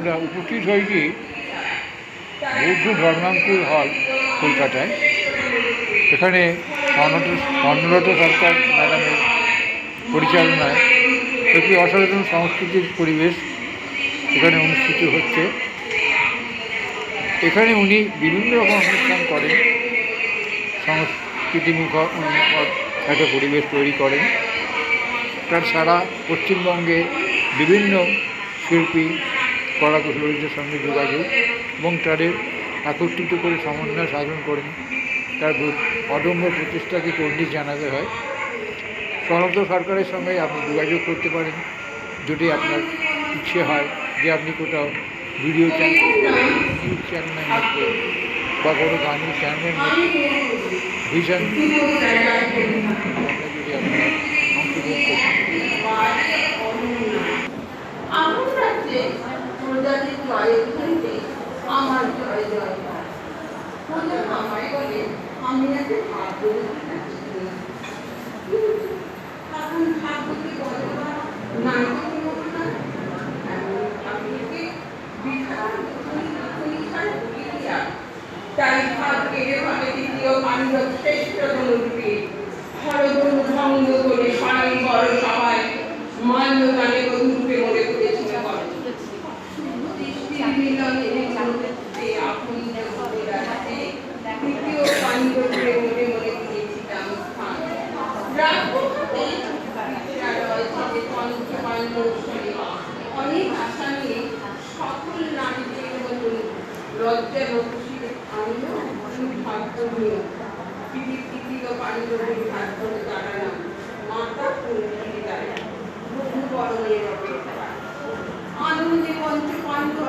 আমরা উপস্থিত হয়েছি বৌদ্ধ ধর্মাঙ্কুর হল কলকাতায়। এখানে স্বর্ণলতা সরকার ম্যাডামের পরিচালনায় একটি অসাধারণ সংস্কৃতির পরিবেশ এখানে অনুষ্ঠিত হচ্ছে। এখানে উনি বিভিন্ন রকম অনুষ্ঠান করেন, সংস্কৃতিমুখর একটা পরিবেশ তৈরি করেন। তার সারা পশ্চিমবঙ্গে বিভিন্ন শিল্পী কলাকুশলীদের সঙ্গে যোগাযোগ এবং তাদের একত্রিত করে সমন্বয় সাধন করেন। তার অদম্য প্রচেষ্টাকে তর্ণিশ জানাতে হয়। স্বর্ণলতা সরকারের সঙ্গে আপনি যোগাযোগ করতে পারেন যদি আপনার ইচ্ছে হয় যে আপনি কোথাও ভিডিও চ্যানেলের মধ্যে বা কোনো গানের চ্যানেলের মধ্যে ভিশন যদি আপনার অংশগ্রহণ করতে আমার জয় জয় আমায় বলে আমি আগে ভাগ্য এখন ভাগ্যকে বলে নাই তাই ভাগ্যের ভাবে দ্বিতীয় পাণ্ডব শ্রেষ্ঠ ধনুর্বী হরধনু ভঙ্গ করে স্বয়ং বড় সভায় মাল্যদানে বধূরূপে মনে করেছিল দৃষ্টির মিলনে দ্বিতীয় পাণ্ডবকে মনে মনে দিয়েছিলাম স্থান অনেক আশা নিয়ে সকল নারীদের মতন লজ্জা রক্ষীর আমিও ভাগ্য নিয়ে তৃতীয় পাণ্ডবের ভাগ্য দাঁড়ালাম মাতা পূর্ণিদায় বহু বড় আনন্দে পঞ্চ পাণ্ডব